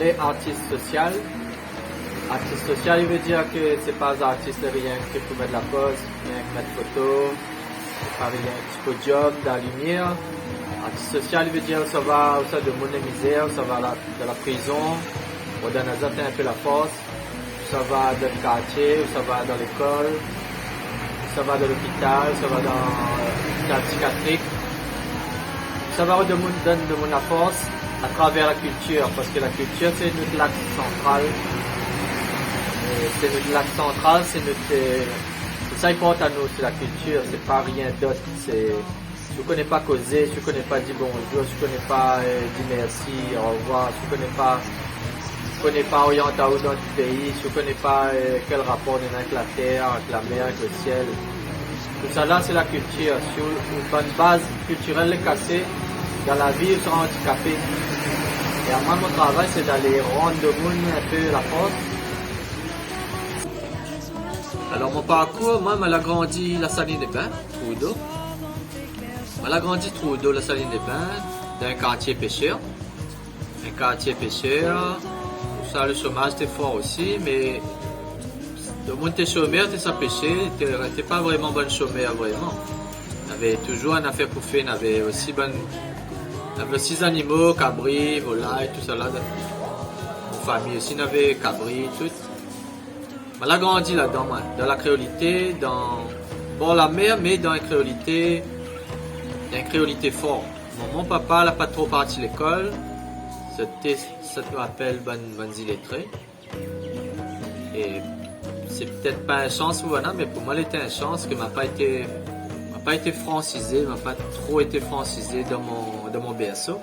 les artistes social. Artiste social, il veut dire que c'est pas un artiste rien que pour mettre la pose, rien que mettre photo, c'est pas rien que podium, dans la lumière. Artiste social, il veut dire ça va au sein de monde de misère, ça va de la prison, ou dans un peu la force, ça va dans le quartier, ça va dans l'école, ça va dans l'hôpital, ça va dans la psychiatrique. Ça va de monde donne de monde la force à travers la culture, parce que la culture c'est notre axe central. C'est notre lac central, c'est ça qui compte à nous, c'est la culture, c'est pas rien d'autre. Si tu connais pas causer, si tu connais pas dire bonjour, si tu connais pas dire merci, au revoir, si tu connais pas orienter où dans le pays, si tu connais pas quel rapport on a avec la terre, avec la mer, avec le ciel. Tout ça là c'est la culture. Si une bonne base culturelle est cassée, dans la vie tu seras handicapé. Et à moi mon travail c'est d'aller rendre le monde un peu la force. Alors mon parcours, moi, je l'ai grandi la Saline des Bains, Trudeau. Je l'ai grandi Trudeau, la Saline des Bains, dans un quartier pêcheur. Un quartier pêcheur, tout ça, le chômage était fort aussi, mais le monde était chômeur, était sans pêcher, n'était pas vraiment bon chômeur, vraiment. On avait toujours une affaire pour faire, on avait aussi 6 animaux, cabris, volailles, tout ça là. Mon famille aussi, on avait cabris, tout. On a grandi là-dedans, dans la créolité, dans la mer, mais dans la créolité fort. Mon papa n'a pas trop parti à l'école, ça nous appelle bonnes illettrés. Et c'est peut-être pas une chance pour moi, mais pour moi, c'était une chance que m'a pas été francisé, m'a pas trop été francisé dans mon BSO.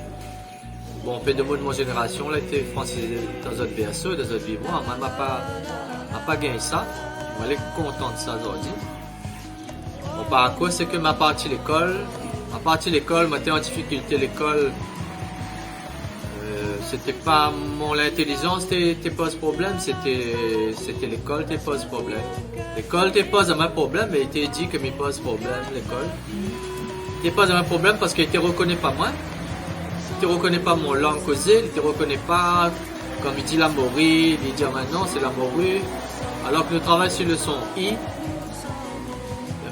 Bon, un peu de mots de mon génération, là, été francisé dans notre BSO, dans notre vivant, moi, m'a pas gagné ça. Je suis content de ça aujourd'hui. Mon parcours, c'est que ma partie l'école, j'étais en difficulté l'école. C'était pas l'intelligence qui pose problème, c'était l'école qui pose problème. L'école qui pose un problème, mais il était dit que me pose problème l'école. Il pose un problème parce qu'il ne reconnaît pas moi. Il ne reconnaît pas mon langue causée, il ne reconnaît pas. Comme il dit la morue, il dit maintenant c'est la morue, alors que nous travaillons sur le son I.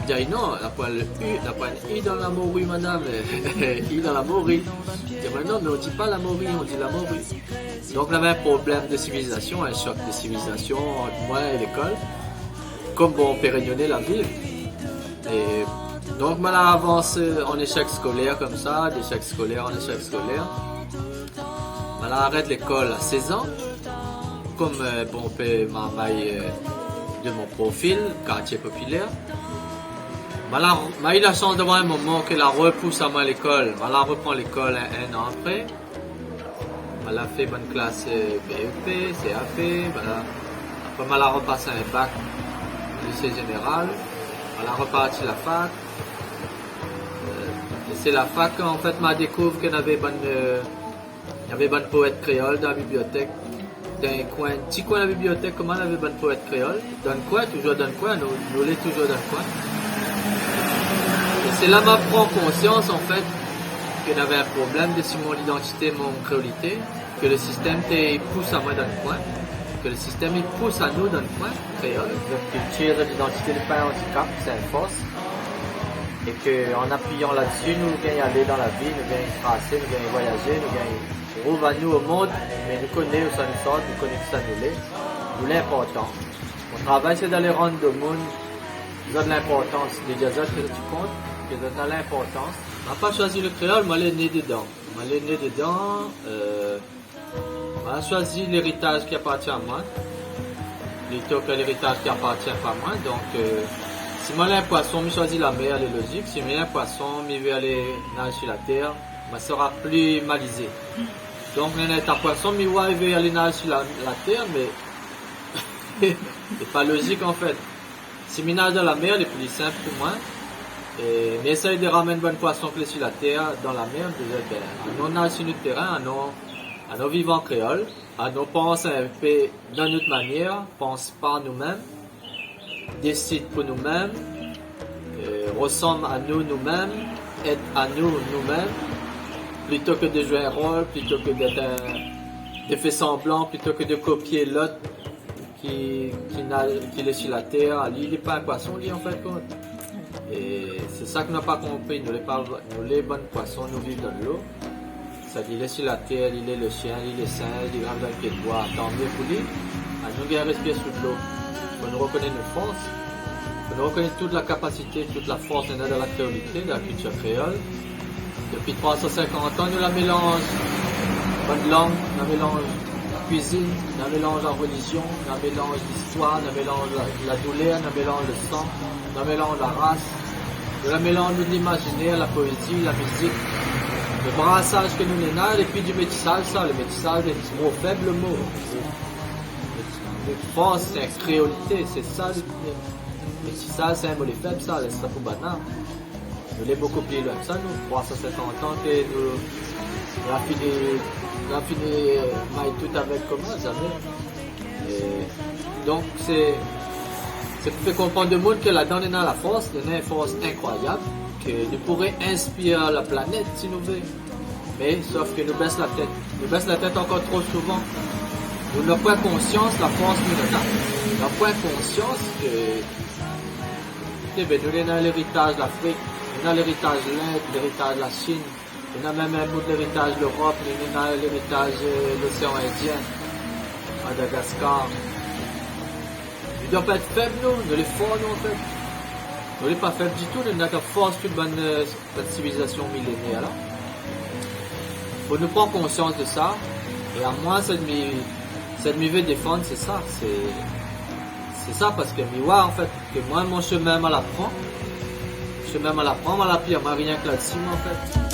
Il me dit non, il n'y a pas un I dans la morue, madame, I dans la morue. Il dit non, mais on ne dit pas la morue, on dit la morue. Donc on avait un problème de civilisation, un choc de civilisation entre moi et l'école, comme bon pérennier la ville. Et donc on a avancé en échec scolaire comme ça, d'échec scolaire en échec scolaire. On arrête l'école à 16 ans, comme bon père de mon profil, quartier populaire. J'ai eu la chance d'avoir un moment que la repousse à moi à l'école. Je reprend l'école un an après. J'ai fait bonne classe BEP, CAP. Après, je repassé un bac au lycée général. Je reparti la fac. Et c'est la fac en fait m'a découvert qu'il y avait bonne poète créole dans la bibliothèque. Dans un coin, petit coin de la bibliothèque, comment on avait bonne poète créole. Dans le coin, toujours dans le coin, nous l'est toujours dans le coin. Et c'est là que je prends conscience en fait qu'il y avait un problème de mon identité, mon créolité, que le système pousse à moi dans le coin, que le système il pousse à nous dans le coin créole. Notre culture, l'identité n'est pas un handicap, c'est une force. Et qu'en appuyant là-dessus, nous gagnons aller dans la vie, nous gagnons tracer, nous gagnons voyager, nous gagnons rouvre à nous au monde, mais nous connaissons où ça nous sort, nous connaissons où ça nous l'est. Nous l'important. Mon travail c'est d'aller rendre le monde, donne l'importance. Les jazzas que tu comptes, que donne l'importance. Je n'ai pas choisi le créole, je l'ai né dedans. Je choisi l'héritage qui appartient à moi, plutôt que l'héritage qui appartient pas à moi. Donc, si moi j'ai un poisson, je choisis la mer, elle est logique. Si j'ai un poisson, je vais aller nager sur la terre, je sera plus malisé. Donc, j'ai un poisson, je vais aller nager sur la terre, mais c'est pas logique en fait. Si je nage dans la mer, c'est plus simple pour moi. Et j'essaie de ramener un bon poisson que sur la terre, dans la mer, on nage sur notre terrain, à nos vivants créoles, à nos pensées un peu dans notre manière, pense par nous-mêmes, décide pour nous-mêmes, ressemble à nous-mêmes, aide à nous-mêmes, plutôt que de jouer un rôle, plutôt que d'être de faire semblant plutôt que de copier l'autre qui est sur la terre. Lui, il n'est pas un poisson, lui, en fait, compte. Et c'est ça que nous n'avons pas compris. Nous, les bons poissons, nous vivons dans l'eau. C'est-à-dire, il est sur la terre, il est le chien, il est singe, il est dans le pied de bois. Tant mieux pour lui. Nous, on respire sous l'eau. Il faut nous reconnaître nos forces. Il faut nous reconnaître toute la capacité, toute la force de la créolité, de la culture créole. Depuis 350 ans, nous la mélange. Bonne langue, nous mélange cuisine, nous mélange en religion, nous mélange l'histoire, nous mélange la douleur, nous mélange le sang, nous mélange la race, nous la mélange l'imaginaire, la poésie, la musique, le brassage que nous avons, et puis du métissage, ça, le métissage est un mot faible mot. Le force, c'est la créolité, c'est ça le métissage, c'est un mot faible, ça, c'est ça pour banal. Nous l'avons beaucoup plus loin que ça, nous, 350 ans que nous avons fini tout avec comment, jamais. Et donc, c'est pour faire comprendre le monde que là-dedans, on a la force, on a une force incroyable, que nous pourrions inspirer la planète si nous voulons. Mais, sauf que nous baissons la tête. Nous baissons la tête encore trop souvent. Nous n'avons pas conscience de la force que nous avons. Nous n'avons pas conscience que nous avons l'héritage de l'Afrique, nous avons l'héritage de l'Inde, l'héritage de la Chine. On a même un bout de l'héritage de l'Europe, on a l'héritage de l'océan Indien, Madagascar. Nous ne doivons pas être faibles, nous les forts, nous, en fait. Nous ne sommes pas faibles du tout, nous avons force toute bonne civilisation millénaire, là. Il faut nous prendre conscience de ça, et à moi, cette veut défendre, c'est ça, c'est ça, parce que moi, en fait, que moi, mon chemin, je l'apprends, à la pire, moi, rien que là-dessus, en fait.